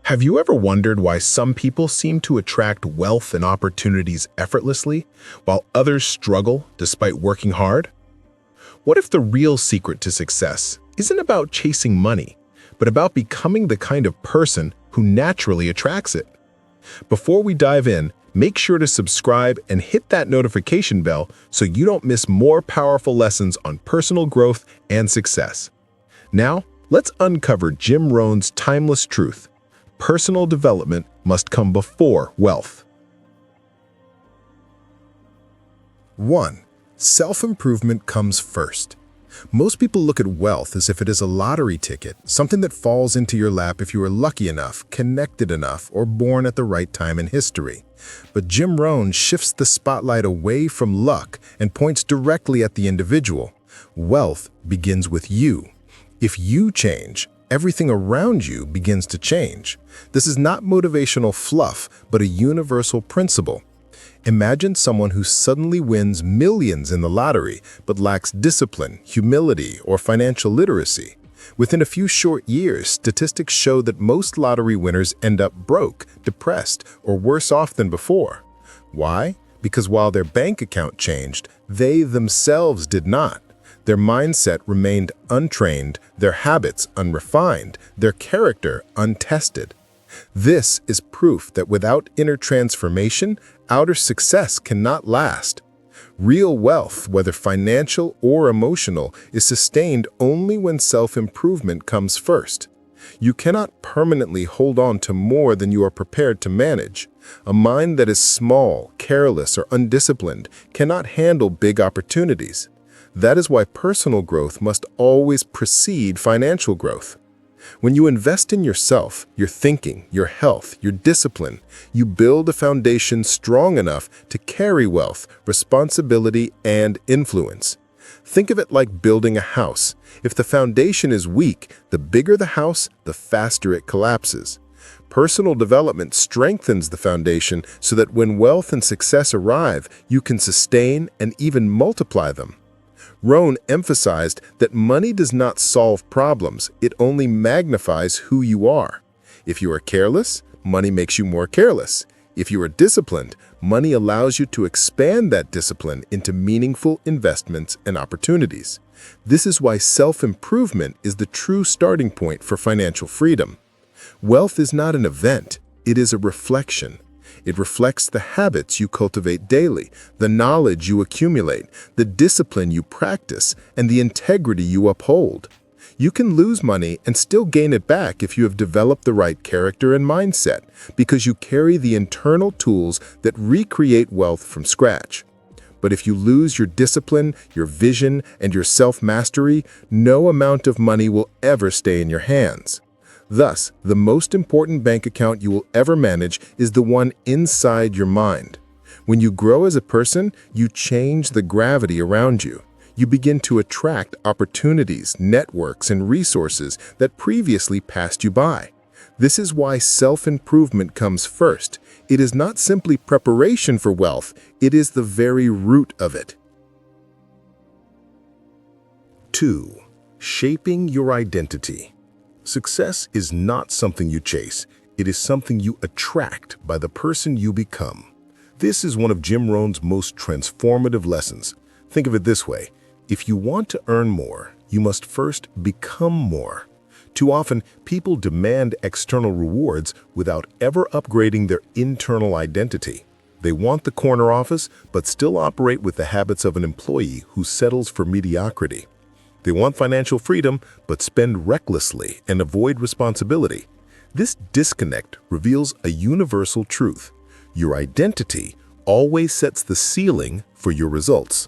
Have you ever wondered why some people seem to attract wealth and opportunities effortlessly, while others struggle despite working hard? What if the real secret to success isn't about chasing money, but about becoming the kind of person who naturally attracts it? Before we dive in, make sure to subscribe and hit that notification bell so you don't miss more powerful lessons on personal growth and success. Now, let's uncover Jim Rohn's timeless truth. Personal development must come before wealth. 1. Self-improvement comes first. Most people look at wealth as if it is a lottery ticket, something that falls into your lap if you are lucky enough, connected enough, or born at the right time in history. But Jim Rohn shifts the spotlight away from luck and points directly at the individual. Wealth begins with you. If you change, everything around you begins to change. This is not motivational fluff, but a universal principle. Imagine someone who suddenly wins millions in the lottery, but lacks discipline, humility, or financial literacy. Within a few short years, statistics show that most lottery winners end up broke, depressed, or worse off than before. Why? Because while their bank account changed, they themselves did not. Their mindset remained untrained, their habits unrefined, their character untested. This is proof that without inner transformation, outer success cannot last. Real wealth, whether financial or emotional, is sustained only when self-improvement comes first. You cannot permanently hold on to more than you are prepared to manage. A mind that is small, careless, or undisciplined cannot handle big opportunities. That is why personal growth must always precede financial growth. When you invest in yourself, your thinking, your health, your discipline, you build a foundation strong enough to carry wealth, responsibility, and influence. Think of it like building a house. If the foundation is weak, the bigger the house, the faster it collapses. Personal development strengthens the foundation so that when wealth and success arrive, you can sustain and even multiply them. Rohn emphasized that money does not solve problems, it only magnifies who you are. If you are careless, money makes you more careless. If you are disciplined, money allows you to expand that discipline into meaningful investments and opportunities. This is why self-improvement is the true starting point for financial freedom. Wealth is not an event, it is a reflection. It reflects the habits you cultivate daily, the knowledge you accumulate, the discipline you practice, and the integrity you uphold. You can lose money and still gain it back if you have developed the right character and mindset, because you carry the internal tools that recreate wealth from scratch. But if you lose your discipline, your vision, and your self-mastery, no amount of money will ever stay in your hands. Thus, the most important bank account you will ever manage is the one inside your mind. When you grow as a person, you change the gravity around you. You begin to attract opportunities, networks, and resources that previously passed you by. This is why self-improvement comes first. It is not simply preparation for wealth, it is the very root of it. 2. Shaping your identity. Success is not something you chase, it is something you attract by the person you become. This is one of Jim Rohn's most transformative lessons. Think of it this way: if you want to earn more, you must first become more. Too often, people demand external rewards without ever upgrading their internal identity. They want the corner office, but still operate with the habits of an employee who settles for mediocrity. They want financial freedom, but spend recklessly and avoid responsibility. This disconnect reveals a universal truth. Your identity always sets the ceiling for your results.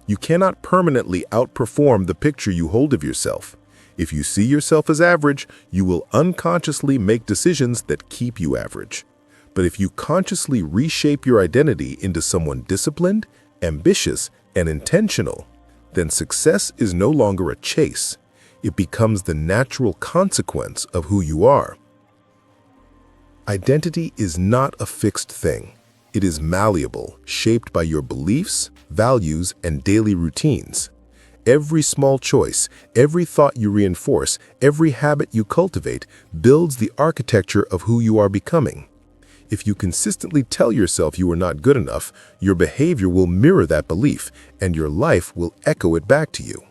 You cannot permanently outperform the picture you hold of yourself. If you see yourself as average, you will unconsciously make decisions that keep you average. But if you consciously reshape your identity into someone disciplined, ambitious, and intentional, then success is no longer a chase. It becomes the natural consequence of who you are. Identity is not a fixed thing. It is malleable, shaped by your beliefs, values, and daily routines. Every small choice, every thought you reinforce, every habit you cultivate builds the architecture of who you are becoming. If you consistently tell yourself you are not good enough, your behavior will mirror that belief, and your life will echo it back to you.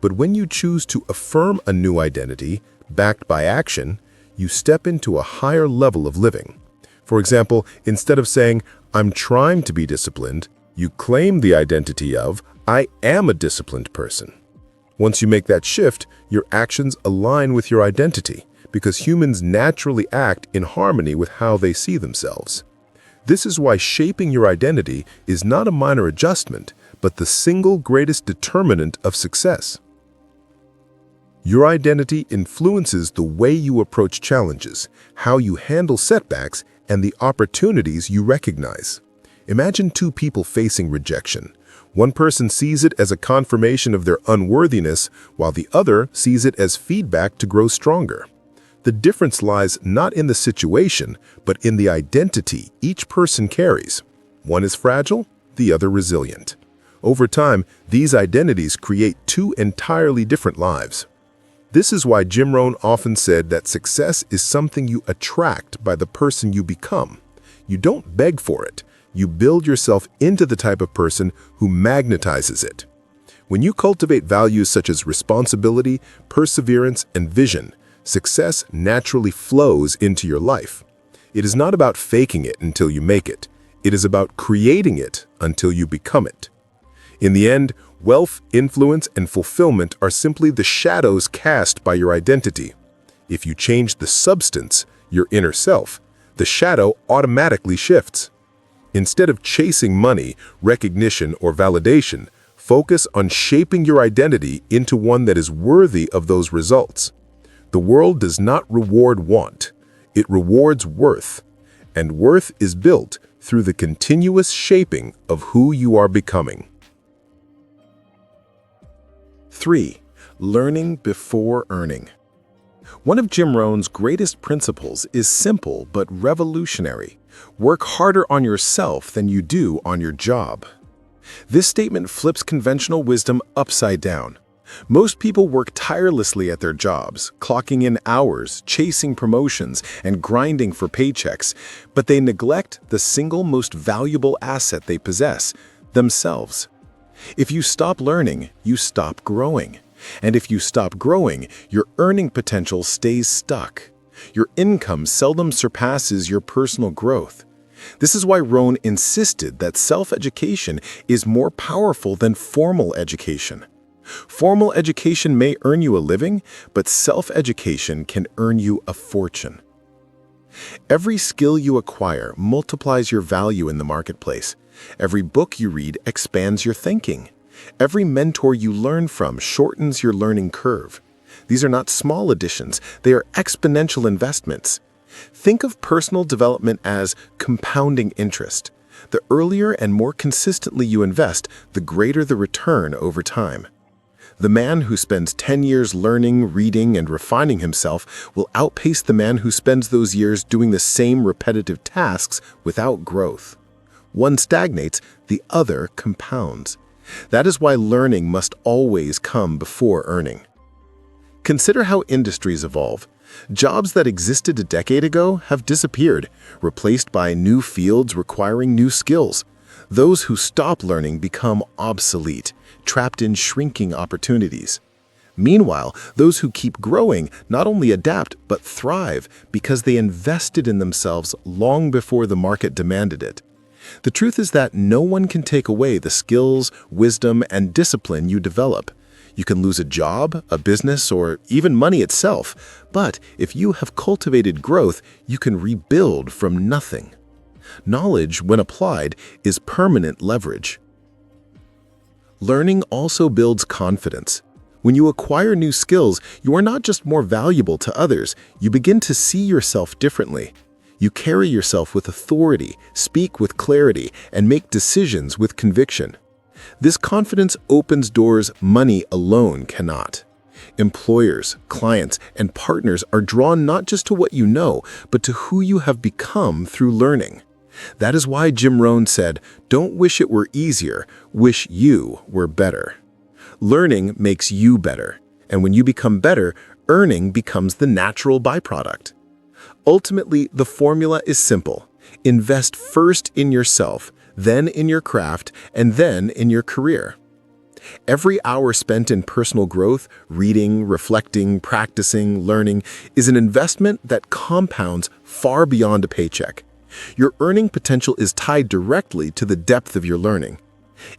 But when you choose to affirm a new identity, backed by action, you step into a higher level of living. For example, instead of saying, "I'm trying to be disciplined," you claim the identity of, "I am a disciplined person." Once you make that shift, your actions align with your identity, because humans naturally act in harmony with how they see themselves. This is why shaping your identity is not a minor adjustment, but the single greatest determinant of success. Your identity influences the way you approach challenges, how you handle setbacks, and the opportunities you recognize. Imagine two people facing rejection. One person sees it as a confirmation of their unworthiness, while the other sees it as feedback to grow stronger. The difference lies not in the situation, but in the identity each person carries. One is fragile, the other resilient. Over time, these identities create two entirely different lives. This is why Jim Rohn often said that success is something you attract by the person you become. You don't beg for it. You build yourself into the type of person who magnetizes it. When you cultivate values such as responsibility, perseverance, and vision, success naturally flows into your life. It is not about faking it until you make it. It is about creating it until you become it. In the end, wealth, influence, and fulfillment are simply the shadows cast by your identity. If you change the substance, your inner self, the shadow automatically shifts. Instead of chasing money, recognition, or validation, focus on shaping your identity into one that is worthy of those results. The world does not reward want, it rewards worth, and worth is built through the continuous shaping of who you are becoming. 3. Learning before earning. One of Jim Rohn's greatest principles is simple but revolutionary. Work harder on yourself than you do on your job. This statement flips conventional wisdom upside down. Most people work tirelessly at their jobs, clocking in hours, chasing promotions, and grinding for paychecks, but they neglect the single most valuable asset they possess, themselves. If you stop learning, you stop growing. And if you stop growing, your earning potential stays stuck. Your income seldom surpasses your personal growth. This is why Rohn insisted that self-education is more powerful than formal education. Formal education may earn you a living, but self-education can earn you a fortune. Every skill you acquire multiplies your value in the marketplace. Every book you read expands your thinking. Every mentor you learn from shortens your learning curve. These are not small additions, they are exponential investments. Think of personal development as compounding interest. The earlier and more consistently you invest, the greater the return over time. The man who spends 10 years learning, reading, and refining himself will outpace the man who spends those years doing the same repetitive tasks without growth. One stagnates, the other compounds. That is why learning must always come before earning. Consider how industries evolve. Jobs that existed a decade ago have disappeared, replaced by new fields requiring new skills. Those who stop learning become obsolete, trapped in shrinking opportunities. Meanwhile, those who keep growing not only adapt but thrive because they invested in themselves long before the market demanded it. The truth is that no one can take away the skills, wisdom, and discipline you develop. You can lose a job, a business, or even money itself, but if you have cultivated growth, you can rebuild from nothing. Knowledge, when applied, is permanent leverage. Learning also builds confidence. When you acquire new skills, you are not just more valuable to others, you begin to see yourself differently. You carry yourself with authority, speak with clarity, and make decisions with conviction. This confidence opens doors money alone cannot. Employers, clients, and partners are drawn not just to what you know, but to who you have become through learning. That is why Jim Rohn said, "Don't wish it were easier, wish you were better." Learning makes you better, and when you become better, earning becomes the natural byproduct. Ultimately, the formula is simple. Invest first in yourself, then in your craft, and then in your career. Every hour spent in personal growth, reading, reflecting, practicing, learning, is an investment that compounds far beyond a paycheck. Your earning potential is tied directly to the depth of your learning.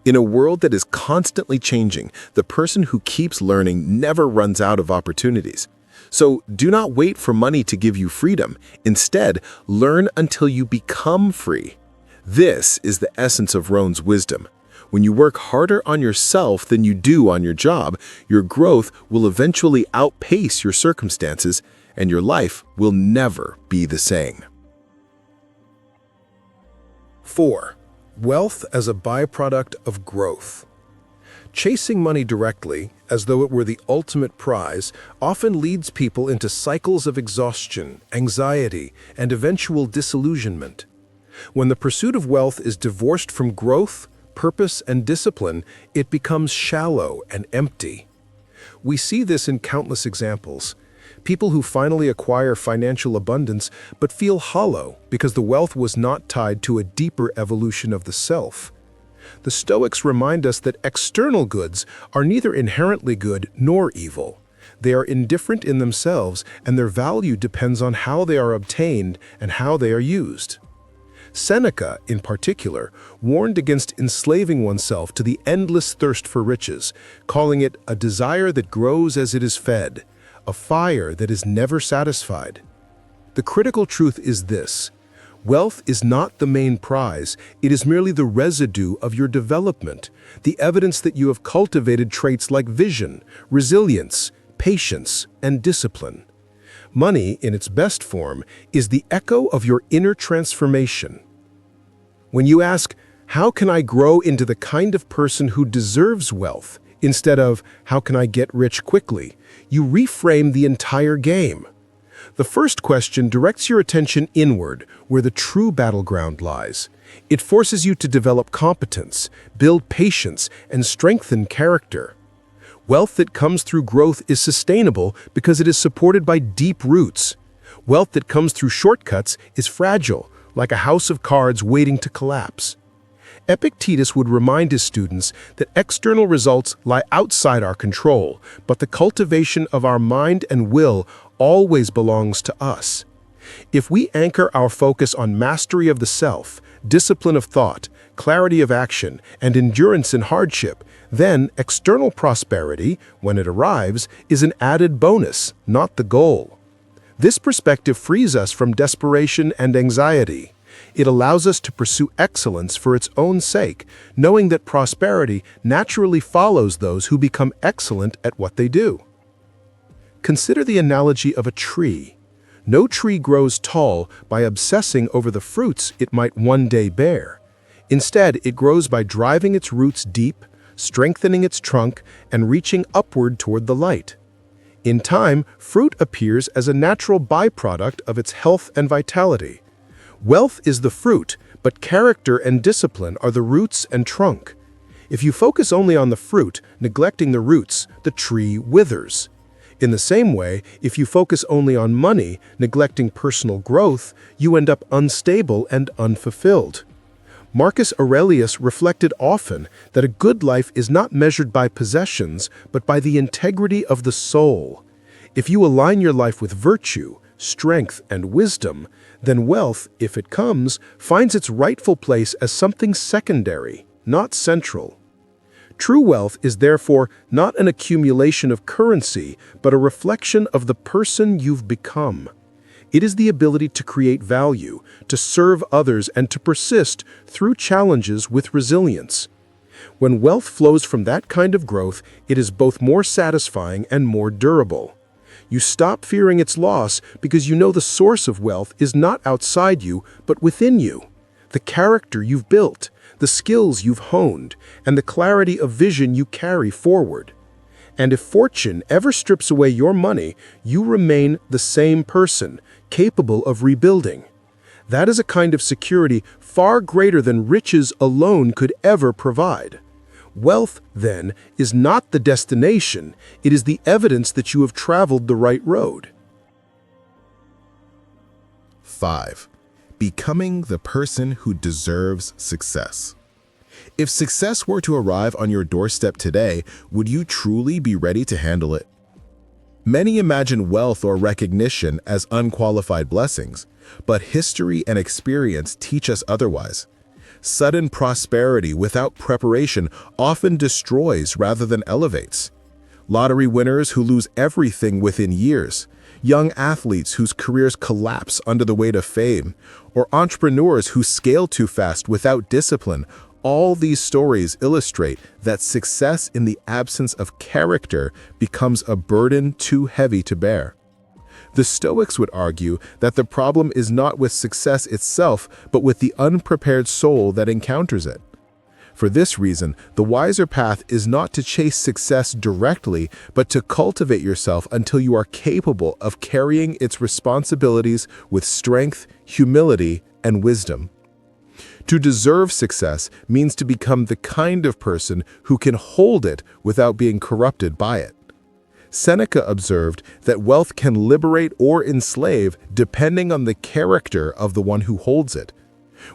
In a world that is constantly changing, the person who keeps learning never runs out of opportunities. So do not wait for money to give you freedom. Instead, learn until you become free. This is the essence of Rohn's wisdom. When you work harder on yourself than you do on your job, your growth will eventually outpace your circumstances, and your life will never be the same. 4. Wealth as a byproduct of growth. Chasing money directly, as though it were the ultimate prize, often leads people into cycles of exhaustion, anxiety, and eventual disillusionment. When the pursuit of wealth is divorced from growth, purpose, and discipline, it becomes shallow and empty. We see this in countless examples. People who finally acquire financial abundance but feel hollow because the wealth was not tied to a deeper evolution of the self. The Stoics remind us that external goods are neither inherently good nor evil. They are indifferent in themselves, and their value depends on how they are obtained and how they are used. Seneca, in particular, warned against enslaving oneself to the endless thirst for riches, calling it a desire that grows as it is fed, a fire that is never satisfied. The critical truth is this: wealth is not the main prize, it is merely the residue of your development, the evidence that you have cultivated traits like vision, resilience, patience, and discipline. Money, in its best form, is the echo of your inner transformation. When you ask, "How can I grow into the kind of person who deserves wealth?" instead of, "How can I get rich quickly?" you reframe the entire game. The first question directs your attention inward, where the true battleground lies. It forces you to develop competence, build patience, and strengthen character. Wealth that comes through growth is sustainable because it is supported by deep roots. Wealth that comes through shortcuts is fragile, like a house of cards waiting to collapse. Epictetus would remind his students that external results lie outside our control, but the cultivation of our mind and will always belongs to us. If we anchor our focus on mastery of the self, discipline of thought, clarity of action, and endurance in hardship, then external prosperity, when it arrives, is an added bonus, not the goal. This perspective frees us from desperation and anxiety. It allows us to pursue excellence for its own sake, knowing that prosperity naturally follows those who become excellent at what they do. Consider the analogy of a tree. No tree grows tall by obsessing over the fruits it might one day bear. Instead, it grows by driving its roots deep, strengthening its trunk, and reaching upward toward the light. In time, fruit appears as a natural byproduct of its health and vitality. Wealth is the fruit, but character and discipline are the roots and trunk. If you focus only on the fruit, neglecting the roots, the tree withers. In the same way, if you focus only on money, neglecting personal growth, you end up unstable and unfulfilled. Marcus Aurelius reflected often that a good life is not measured by possessions, but by the integrity of the soul. If you align your life with virtue, strength, and wisdom, then wealth, if it comes, finds its rightful place as something secondary, not central. True wealth is therefore not an accumulation of currency, but a reflection of the person you've become. It is the ability to create value, to serve others, and to persist through challenges with resilience. When wealth flows from that kind of growth, it is both more satisfying and more durable. You stop fearing its loss because you know the source of wealth is not outside you, but within you. The character you've built, the skills you've honed, and the clarity of vision you carry forward. And if fortune ever strips away your money, you remain the same person, capable of rebuilding. That is a kind of security far greater than riches alone could ever provide. Wealth, then, is not the destination, it is the evidence that you have traveled the right road. 5. Becoming the person who deserves success. If success were to arrive on your doorstep today, would you truly be ready to handle it? Many imagine wealth or recognition as unqualified blessings, but history and experience teach us otherwise. Sudden prosperity without preparation often destroys rather than elevates. Lottery winners who lose everything within years, young athletes whose careers collapse under the weight of fame, or entrepreneurs who scale too fast without discipline, all these stories illustrate that success in the absence of character becomes a burden too heavy to bear. The Stoics would argue that the problem is not with success itself, but with the unprepared soul that encounters it. For this reason, the wiser path is not to chase success directly, but to cultivate yourself until you are capable of carrying its responsibilities with strength, humility, and wisdom. To deserve success means to become the kind of person who can hold it without being corrupted by it. Seneca observed that wealth can liberate or enslave depending on the character of the one who holds it.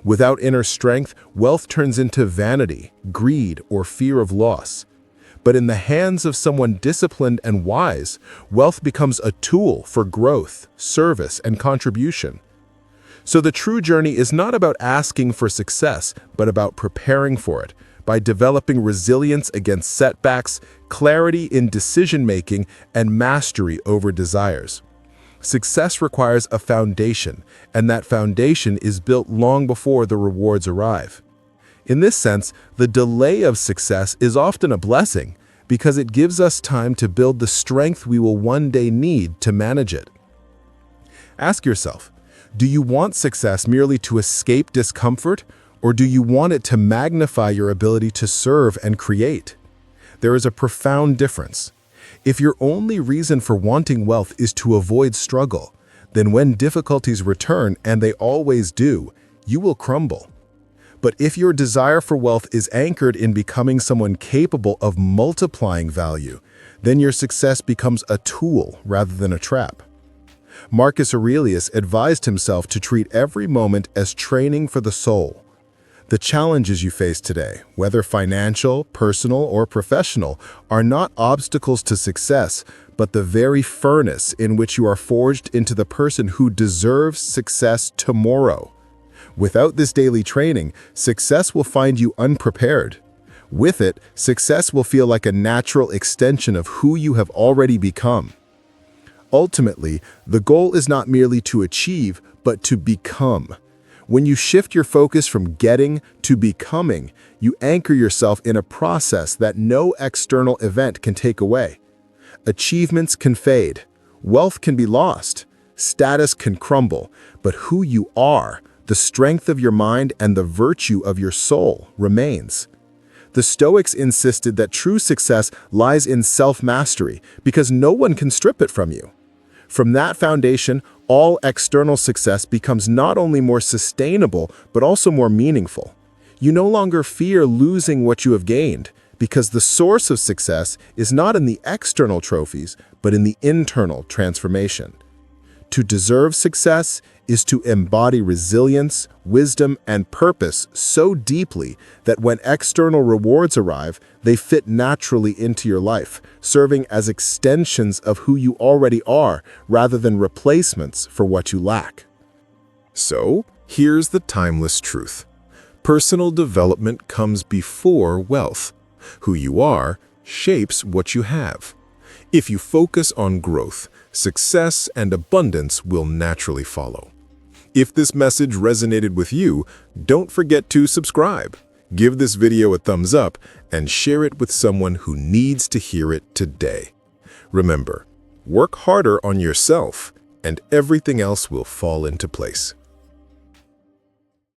Without inner strength, wealth turns into vanity, greed, or fear of loss. But in the hands of someone disciplined and wise, wealth becomes a tool for growth, service, and contribution. So the true journey is not about asking for success, but about preparing for it, by developing resilience against setbacks, clarity in decision-making, and mastery over desires. Success requires a foundation, and that foundation is built long before the rewards arrive. In this sense, the delay of success is often a blessing, because it gives us time to build the strength we will one day need to manage it. Ask yourself, do you want success merely to escape discomfort, or do you want it to magnify your ability to serve and create? There is a profound difference. If your only reason for wanting wealth is to avoid struggle, then when difficulties return, and they always do, you will crumble. But if your desire for wealth is anchored in becoming someone capable of multiplying value, then your success becomes a tool rather than a trap. Marcus Aurelius advised himself to treat every moment as training for the soul. The challenges you face today, whether financial, personal, or professional, are not obstacles to success, but the very furnace in which you are forged into the person who deserves success tomorrow. Without this daily training, success will find you unprepared. With it, success will feel like a natural extension of who you have already become. Ultimately, the goal is not merely to achieve, but to become. When you shift your focus from getting to becoming, you anchor yourself in a process that no external event can take away. Achievements can fade, wealth can be lost, status can crumble, but who you are, the strength of your mind, and the virtue of your soul remains. The Stoics insisted that true success lies in self-mastery because no one can strip it from you. From that foundation, all external success becomes not only more sustainable, but also more meaningful. You no longer fear losing what you have gained, because the source of success is not in the external trophies, but in the internal transformation. To deserve success is to embody resilience, wisdom, and purpose so deeply that when external rewards arrive, they fit naturally into your life, serving as extensions of who you already are rather than replacements for what you lack. So, here's the timeless truth. Personal development comes before wealth. Who you are shapes what you have. If you focus on growth, success and abundance will naturally follow. If this message resonated with you, don't forget to subscribe, give this video a thumbs up, and share it with someone who needs to hear it today. Remember, work harder on yourself, and everything else will fall into place.